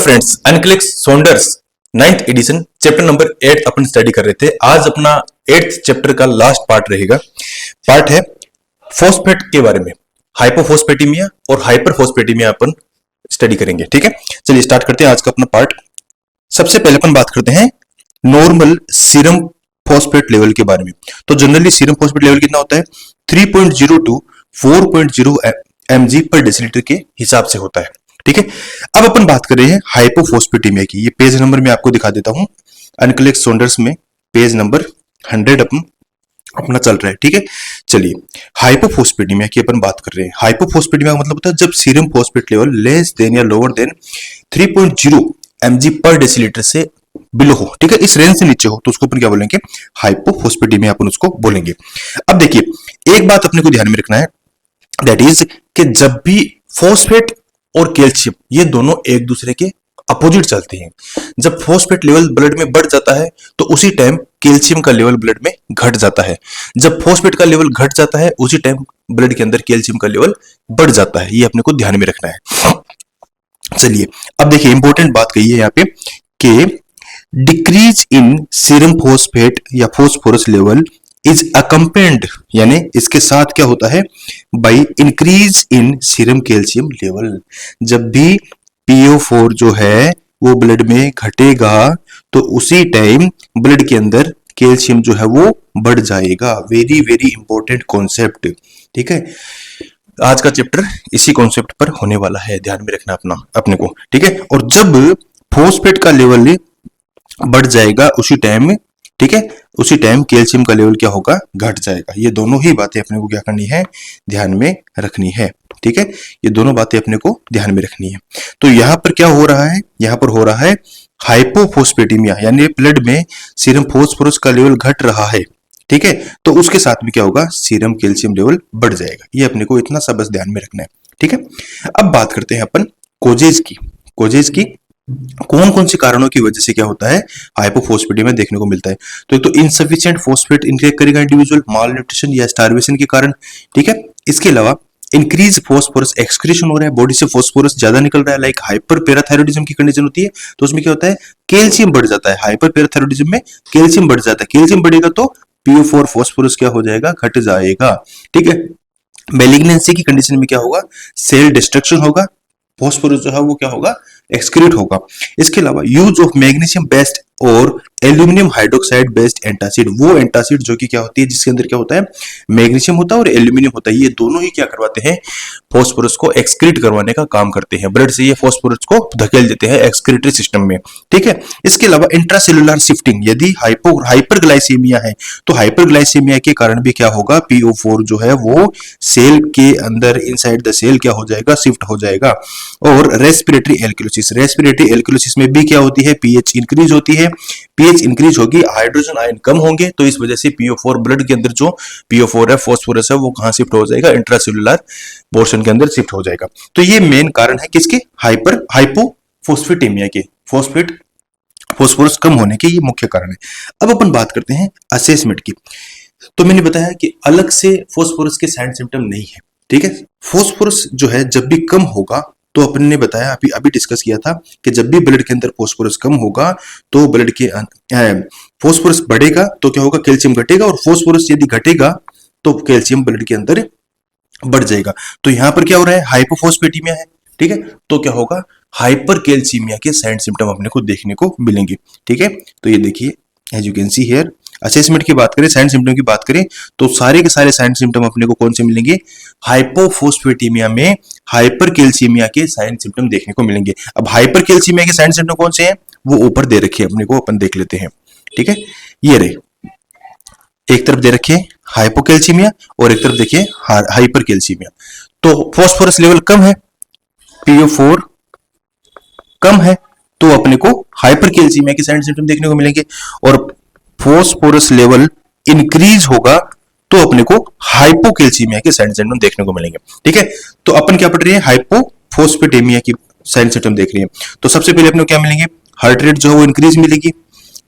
Friends, अनक्लिक सोंडर्स 9th edition chapter number 8 अपन स्टडी कर रहे थे। आज अपना 8th चैप्टर का लास्ट पार्ट रहेगा। पार्ट है फॉस्फेट के बारे में, हाइपोफॉस्फेटिमिया और हाइपरफॉस्फेटिमिया अपन स्टडी करेंगे। ठीक है, चलिए स्टार्ट करते हैं आज का अपना पार्ट। सबसे पहले अपन बात करते हैं नॉर्मल सीरम फॉस्फेट लेवल के बारे में। तो जनरली सीरम फॉस्फेट लेवल कितना होता है? 3.0 टू 4.0 mg पर डेसीलीटर के हिसाब से होता है। ठीक है, अब अपन बात कर रहे हैं हाइपोफॉस्फेटिमिया की। ये पेज नंबर मैं आपको दिखा देता हूं। अनक्लिक सोंडर्स में पेज नंबर 100 अपना चल रहा है। ठीक है, चलिए हाइपोफॉस्फेटिमिया की अपन बात कर रहे हैं। हाइपोफॉस्फेटिमिया का मतलब होता है जब serum phosphate level less than या लोअर देन 3.0 mg पर डेसीलीटर से बिलो हो। ठीक है, इस रेंज से नीचे हो तो उसको अपन क्या बोलेंगे? हाइपोफॉस्फेटिमिया अपन उसको बोलेंगे। अब देखिए एक बात अपने को ध्यान में रखना है, दैट इज कि जब भी फॉस्फेट और कैल्शियम ये दोनों एक दूसरे के अपोजिट चलते हैं। जब फॉस्फेट लेवल ब्लड में बढ़ जाता है तो उसी टाइम कैल्शियम का लेवल ब्लड में घट जाता है। जब फॉस्फेट का लेवल घट जाता है उसी टाइम ब्लड के अंदर कैल्शियम का लेवल बढ़ जाता है। ये अपने को ध्यान में रखना है। चलिए अब देखिए इंपॉर्टेंट बात कही है यहाँ पे कि डिक्रीज इन सीरम फॉस्फेट या फॉस्फोरस लेवल इज अकम्पेंड, यानी इसके साथ क्या होता है? By increase in serum calcium level. जब भी PO4 जो है वो ब्लड में घटेगा तो उसी टाइम ब्लड के अंदर कैल्शियम जो है वो बढ़ जाएगा। Very very important concept. ठीक है, आज का चैप्टर इसी कॉन्सेप्ट पर होने वाला है, ध्यान में रखना अपने को। ठीक है, और जब फॉस्फेट का लेवल बढ़ जाएगा उसी टाइम, ठीक है, उसी टाइम कैल्शियम का लेवल क्या होगा? घट जाएगा। ये दोनों ही बातें अपने को क्या करनी है? ध्यान में रखनी है। ठीक है, ये दोनों बातें अपने को ध्यान में रखनी है। तो यहां पर क्या हो रहा है? यहां पर हो रहा है हाइपोफॉस्फेटिमिया, यानी ब्लड में सीरम फॉस्फोरस का लेवल घट रहा है। ठीक है, तो उसके साथ में क्या होगा? सीरम कैल्शियम लेवल बढ़ जाएगा। ये अपने को इतना सा बस ध्यान में रखना है। ठीक है, अब बात करते हैं अपन कोजेज की। कोजेज की कौन कौन से कारणों की वजह से क्या होता है? हाइपोफॉस्फेटिमिया देखने को मिलता है। तो एक तो इनसफिशिएंट फॉस्फेट इनटेक करेगा इंडिविजुअल, माल न्यूट्रिशन या स्टारवेशन के कारण। ठीक है, इसके अलावा इंक्रीज फॉस्फोरस एक्सक्रीशन हो रहा है, बॉडी से फॉस्फोरस ज्यादा निकल रहा है, लाइक हाइपर पैराथायरॉइडिज्म की कंडीशन होती है तो उसमें क्या होता है? कैल्शियम बढ़ जाता है। हाइपर पैराथायरॉइडिज्म में कैल्शियम बढ़ जाता है। कैल्शियम बढ़ेगा तो PO4 फॉस्फोरस क्या हो जाएगा? घट जाएगा। ठीक है, मैलिग्नेंसी की कंडीशन में क्या होगा? सेल डिस्ट्रक्शन होगा, फॉस्फोरस जो है वो क्या होगा? एक्सक्रीट होगा। इसके अलावा यूज ऑफ मैग्नीशियम बेस्ड और एल्यूमिनियम हाइड्रोक्साइड बेस्ड एंटासिड, वो एंटासिड जो कि क्या होती है? जिसके अंदर क्या होता है? मैग्नीशियम होता है और एल्यूमिनियम होता है। ये दोनों ही क्या करवाते हैं? फॉस्फोरस को एक्सक्रीट करवाने का काम करते हैं। ब्लड से ये फॉस्फोरस को धकेल देते हैं एक्सक्रीटरी सिस्टम में। ठीक है, इसके अलावा इंट्रासेलुलर शिफ्टिंग, यदि हाइपरग्लाइसीमिया है तो हाइपरग्लाइसीमिया के कारण भी क्या होगा? PO4 जो है वो सेल के अंदर इनसाइड द सेल क्या हो जाएगा? शिफ्ट हो जाएगा। और रेस्पिरेटरी एल्कलोसिस, रेस्पिरेटरी एल्कलोसिस में भी क्या होती है? pH इंक्रीज होती है। pH इंक्रीज होगी, हाइड्रोजन आयन कम होंगे तो इस वजह से PO4 ब्लड के अंदर जो PO4 है फॉस्फोरस है वो कहां शिफ्ट हो जाएगा? इंट्रासेलुलर पोर्शन के अंदर शिफ्ट हो जाएगा। तो ये मेन कारण है किसके? हाइपोफॉस्फेटिमिया के, फॉस्फोरस कम होने के ये मुख्य कारण है। अब अपन बात करते हैं असेसमेंट की। तो मैंने बताया कि अलग से फॉस्फोरस के साइन सिम्टम नहीं है। ठीक है, फॉस्फोरस जो है जब भी कम होगा तो अपन ने बताया, अभी डिस्कस किया था कि जब भी ब्लड के अंदर फॉस्फोरस कम होगा तो ब्लड के फॉस्फोरस बढ़ेगा तो क्या होगा? कैल्शियम घटेगा, और फॉस्फोरस यदि घटेगा तो कैल्शियम ब्लड के अंदर बढ़ जाएगा। तो यहां पर क्या हो रहा है? हाइपोफॉस्फेटिमिया है। ठीक है, तो क्या होगा? हाइपर कैल्शियमिया के साइन सिम्टम अपने को देखने को मिलेंगे। ठीक है, तो ये देखिए as you can see here, assessment की बात करें, साइन सिम्टम की बात करें तो सारे के सारे साइन सिम्टम अपने को कौन से मिलेंगे? हाइपोफॉस्फेटिमिया में हाइपर कैल्शियमिया के साइन सिम्टम देखने को मिलेंगे। अब हाइपर कैल्शियमिया के साइन सिम्टम कौन से हैं वो ऊपर दे रखे हैं, अपने को अपन देख लेते हैं। ठीक है, ये रहे, एक तरफ दे रखे हाइपोकैल्शियमिया और एक तरफ देखिए हाइपर कैल्शियमिया। तो फॉस्फोरस लेवल कम है, PO4 कम है तो अपने को हाइपर कैल्शियमिया के साइन सिम्टम देखने को मिलेंगे, और फॉस्फोरस लेवल इंक्रीज होगा तो अपने को हाइपोकैल्शियमिया के साइन सिम्टम देखने को मिलेंगे। ठीक है, तो अपन क्या पढ़ रहे हैं? हाइपोफॉस्फेटिमिया की साइन सिम्टम देख रहे हैं। तो सबसे पहले अपने को क्या मिलेंगे? हार्ट रेट जो है वो इंक्रीज मिलेगी,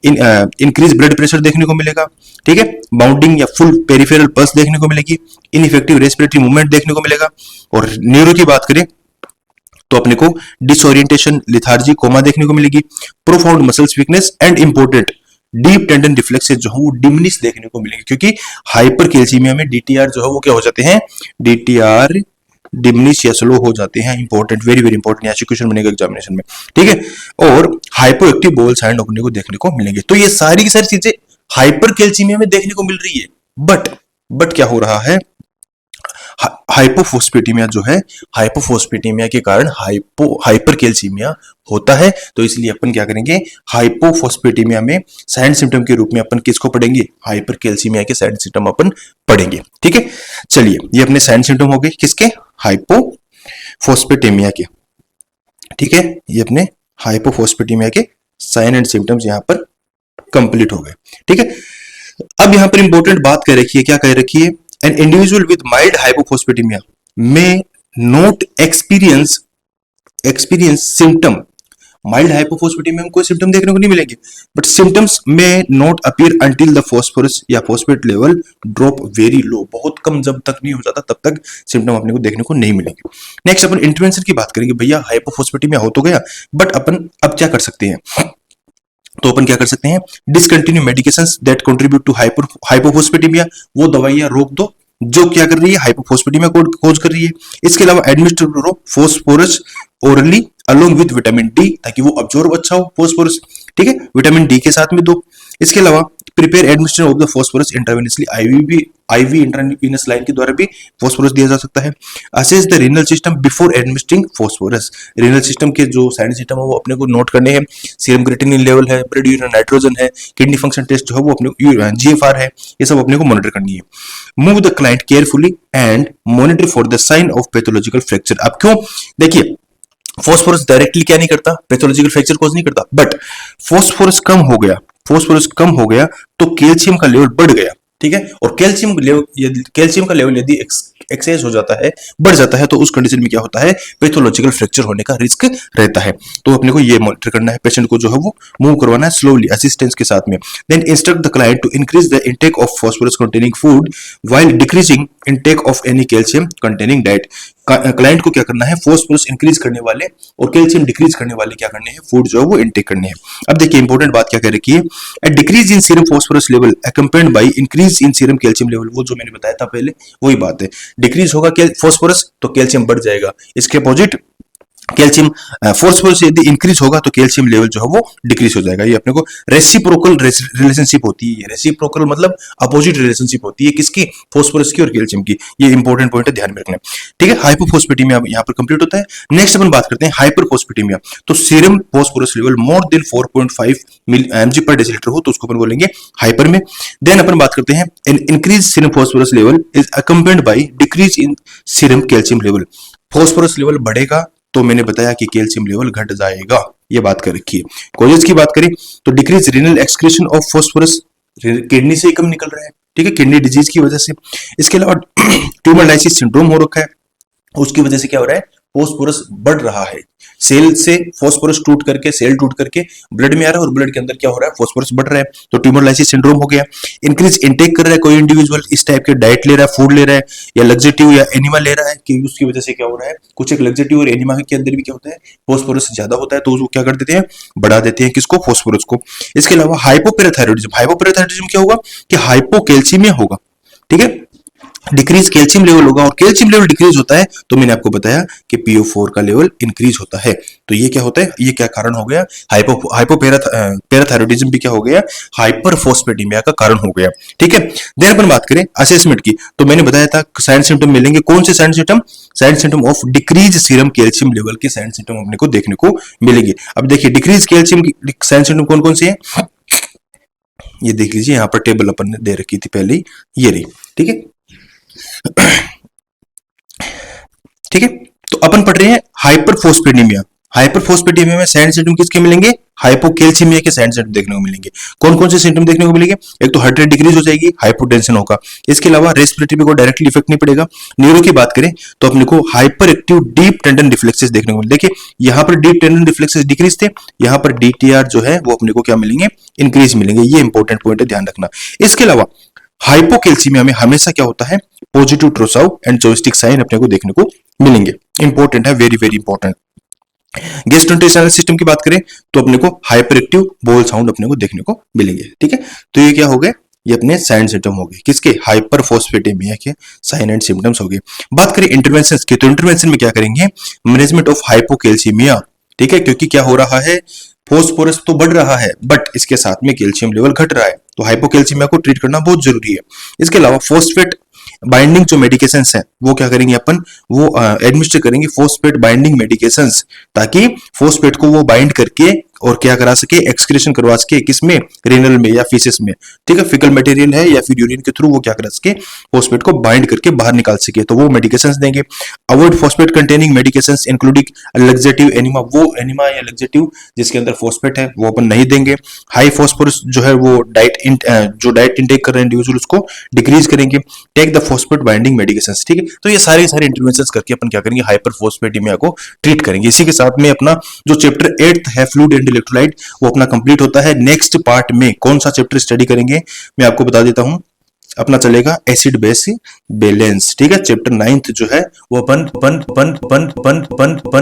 इंक्रीज ब्लड प्रेशर देखने को मिलेगा। ठीक है, बाउंडिंग या फुल पेरिफेरल पल्स देखने को मिलेगी, इनइफेक्टिव रेस्पिरेटरी मूवमेंट देखने को मिलेगा। और न्यूरो की बात करें तो अपने को डिसओरिएंटेशन, लिथार्जी, कोमा देखने को मिलेगी, profound muscles weakness and important deep tendon reflexes जो है वो डिमिनिश देखने को मिलेंगे, क्योंकि हाइपर कैल्सीमिया में डीटीआर जो है वो क्या हो जाते हैं, डीटीआर डिमिनिश या स्लो हो जाते हैं। इंपॉर्टेंट, वेरी वेरी इंपॉर्टेंट, यहाँ क्वेश्चन बनेगा एग्जामिनेशन में, ठीक है। और हाइपो एक्टिव बॉल साइंड अपने को देखने को मिलेंगे। तो ये सारी की सारी चीजें हाइपर कैल्सीमिया में देखने को मिल रही है, बट क्या हो रहा है, हाइपोफोस्फेटीमिया जो है, हाइपोफोस्फेटीमिया के कारण हाइपर कैल्सीमिया होता है। तो इसलिए अपन क्या करेंगे, हाइपोफोस्फेटीमिया में साइड सिम्टम के रूप में अपन किसको पढ़ेंगे, हाइपर कैल्सीमिया के साइड सिम्टम अपन पढ़ेंगे, ठीक है। चलिए, ये अपने साइड सिम्टम हो गए किसके, हाइपोफोस्फेटीमिया के, ठीक है। ये अपने हाइपोफोस्फेटीमिया के साइन एंड सिम्टम्स यहाँ पर कंप्लीट हो गए, ठीक है। अब यहाँ पर इंपॉर्टेंट बात कह रखी है, क्या कह रखी है, an individual with mild hypophosphatemia may not experience symptom। Mild hypophosphatemia में कोई सिम्टम देखने को नहीं मिलेंगे, but symptoms may not appear until the phosphorus या phosphate level drop very low. बहुत कम जब तक नहीं हो जाता तब तक सिम्टम अपने को देखने को नहीं मिलेंगे। नेक्स्ट अपन इंटरवेंशन की बात करेंगे। भैया हाइपोफोस्फेटेमिया हो तो गया, बट अपन अब क्या कर सकते हैं, तो अपन क्या कर सकते हैं, discontinue medications that contribute to hypophosphatemia. वो दवाइयां रोक दो जो क्या कर रही है, हाइपोफोस्फेटेमिया को कॉज कर रही है। इसके अलावा एडमिनिस्टर करो phosphorus orally along with vitamin D, ताकि वो अब्जॉर्ब अच्छा हो फोस्फोरस, ठीक है, विटामिन डी के साथ में दो। इसके अलावा prepare administration of the phosphorus intravenously, IV intravenous line के द्वारा भी फोस्फोरस दिया जा सकता है। Assess the renal system before administering phosphorus. Renal system के जो साइड सिस्टम है वो अपने को नोट करने हैं। सीरम क्रिएटिनिन लेवल है, ब्लड यूरिन नाइट्रोजन है, किडनी फंक्शन टेस्ट जो है वो अपने को जीएफआर है, ये सब अपने को मॉनिटर करनी है। Move the client carefully and monitor for the sign of pathological fracture. अब क्यों, देखिए फॉस्फोरस डायरेक्टली क्या नहीं करता, पैथोलॉजिकल फ्रैक्चर कॉज नहीं करता, बट फोस्फोरस कम हो गया, फोस्फोरस कम हो गया तो कैल्शियम का लेवल बढ़ गया, ठीक है। और कैल्शियम का लेवल यदि एक्सेस हो जाता है, बढ़ जाता है, तो उस कंडीशन में क्या होता है, पैथोलॉजिकल फ्रैक्चर होने का रिस्क रहता है। तो अपने को ये मॉनिटर करना है, पेशेंट को जो है वो मूव करवाना है स्लोली असिस्टेंस के साथ में। Then instruct the client to increase the intake of phosphorus containing food while decreasing intake of any calcium containing diet. Client को क्या करना है, फोस्फोरस इंक्रीज करने वाले और कैल्शियम डिक्रीज करने वाले क्या करने हैं, फूड जो है वो इंटेक करने हैं। अब देखिए इंपॉर्टेंट बात क्या कह रखी है, a decrease in serum phosphorus level accompanied by increase in serum calcium level. वो जो मैंने बताया था पहले वही बात है, डिक्रीज होगा फॉस्फोरस तो कैल्शियम बढ़ जाएगा, इसके अपोजिट कैल्शियम फोस्फोरस यदि इंक्रीज होगा तो कैल्शियम लेवल जो है वो डिक्रीज हो जाएगा। ये अपने को रेसिप्रोकल रिलेशनशिप होती है। रेसिप्रोकल मतलब अपोजिट रिलेशनशिप होती है किसकी, फोस्फोरस की और कैल्शियम की। ये इंपॉर्टेंट पॉइंट है, ध्यान में रखना, ठीक है। हाइपोफोस्फेटेमिया यहाँ पर कंप्लीट होता है। नेक्स्ट अपन बात करते हैं हाइपरफोस्फेटेमिया। तो serum phosphorus level more than 4.5 mg पर डेसीलीटर हो तो उसको अपन बोलेंगे हाइपर में। देन अपन बात करते हैं increase serum phosphorus level is accompanied by decrease in serum calcium level. Phosphorus level बढ़ेगा तो मैंने बताया कि कैल्शियम लेवल घट जाएगा, ये बात कर रखी है। कॉजेज की बात करें तो decrease renal excretion of phosphorus, kidney से कम निकल रहा है, ठीक है, किडनी डिजीज की वजह से। इसके अलावा ट्यूमर लाइसिस सिंड्रोम हो रखा है, उसकी वजह से क्या हो रहा है, फोस्फोरस बढ़ रहा है। सेल से फोस्फोरस टूट करके, सेल टूट करके ब्लड में आ रहा है और ब्लड के अंदर क्या हो रहा है, फोस्फोरस बढ़ रहा है, तो ट्यूमर लाइसिस सिंड्रोम हो गया। इंक्रीज इंटेक कर रहा है कोई इंडिविजुअल, इस टाइप के डाइट ले रहा है, फूड ले रहा है या लग्जेटिव या एनिमा ले रहा है, कि उसकी वजह से क्या हो रहा है, कुछ एक लग्जेटिव और एनिमा के अंदर भी क्या होता है, फोस्फोरस ज्यादा होता है, तो वो क्या कर देते हैं, बढ़ा देते हैं किसको, फोस्फोरस को। इसके अलावा हाइपोपैराथायरॉइडिज्म, हाइपोपैराथायरॉइडिज्म क्या होगा कि हाइपोकैल्सीमिया होगा, ठीक है, डिक्रीज कैल्शियम लेवल होगा, और कैल्शियम लेवल डिक्रीज होता है तो मैंने आपको बताया कि PO4 का लेवल इंक्रीज होता है। तो ये क्या होता है, ये क्या कारण हो गया, हाइपोपैराथायरॉइडिज्म भी क्या हो गया, हाइपरफोस्फेटेमिया का कारण हो गया, ठीक है। देन अपन बात करें असेसमेंट की, तो मैंने बताया था साइन सिम्टम मिलेंगे, कौन से sign symptom, sign symptom of decrease serum calcium level के साइन सिम्टम अपने को देखने को मिलेंगे। अब देखिए डिक्रीज कैल्शियम की साइन सिम्टम कौन कौन से हैं, ये देख लीजिए, यहाँ पर टेबल अपन ने दे रखी थी पहले, ये रही, ठीक है, ठीक है। तो अपन पढ़ रहे हैं हाइपरफोस्फेटेमिया। हाइपरफोस्फेटेमिया में साइड सिम्टम किसके मिलेंगे, हाइपोकैल्सीमिया के साइड सिम्टम देखने को मिलेंगे। कौन कौन से सिम्टम देखने को मिलेंगे, एक तो हार्ट रेट डिक्रीज हो जाएगी, हाइपोटेंशन होगा, इसके अलावा रेस्पिरेटरी पे कोई डायरेक्टली इफेक्ट नहीं पड़ेगा। न्यूरो की बात करें तो अपने को hyper active deep tendon reflexes देखने को मिलेंगे। देखिए यहाँ पर डीप टेंडन रिफ्लेक्सेस डिक्रीज थे, यहाँ पर DTR जो है वो अपने को क्या मिलेंगे, इंक्रीज मिलेंगे। ये इंपॉर्टेंट पॉइंट है, ध्यान रखना। इसके अलावा हाइपोकैल्सीमिया में हमेशा क्या होता है, पॉजिटिव ट्रोसाउ एंड जोइस्टिक साइन अपने को देखने को मिलेंगे। इंपॉर्टेंट है, very very important. Gastrointestinal system की बात करें तो अपने को हाइपर एक्टिव बोल साउंड अपने को देखने को मिलेंगे। ठीक है, तो ये क्या हो गए, ये अपने साइन सिम्टम हो गए किसके, हाइपर फोस्फेटेमिया के साइन एंड सिम्टम्स हो गए। बात करें इंटरवेंशन की, तो इंटरवेंशन में क्या करेंगे, मैनेजमेंट ऑफ हाइपोकैल्सीमिया। ठीक है, क्योंकि क्या हो रहा है, फोस्फोरस तो बढ़ रहा है बट इसके साथ में कैल्शियम लेवल घट रहा है, तो हाइपोकैल्सीमिया को ट्रीट करना बहुत जरूरी है। इसके अलावा फोस्फेट बाइंडिंग जो मेडिकेशंस है वो क्या करेंगे अपन, वो एडमिनिस्टर करेंगे फोस्फेट बाइंडिंग मेडिकेशंस, ताकि फोस्फेट को वो बाइंड करके और क्या करा सके, एक्सक्रीशन करवा सके, किसमें, रेनल में या फीसेस में। ठीक है, फिकल मटेरियल है या फिर यूरिन के थ्रू वो क्या करा सके, फोस्फेट को बाइंड करके बाहर निकाल सके, तो वो मेडिकेशंस देंगे। Avoid phosphate containing medications including laxative enema, वो एनिमा या लग्जेटिव जिसके अंदर फोस्फेट है वो अपन नहीं देंगे। हाई फोस्फोरस जो है वो जो डाइट इंटेक कर रहे हैं इंडिविजुअल उसको डिक्रीज करेंगे। Take the phosphate binding medications. ठीक है, तो ये सारे इंटरवेंशंस करके अपन क्या करेंगे, हाइपर फोस्फेटेमिया को ट्रीट करेंगे। इसी के साथ में अपना जो चैप्टर 8 है फ्लूइड एंड इलेक्ट्रोलाइट वो अपना कंप्लीट होता है। नेक्स्ट पार्ट में कौन सा चैप्टर स्टडी करेंगे मैं आपको बता देता हूं, अपना चलेगा एसिड बेस बैलेंस। ठीक है, चैप्टर 9 जो है वो अपन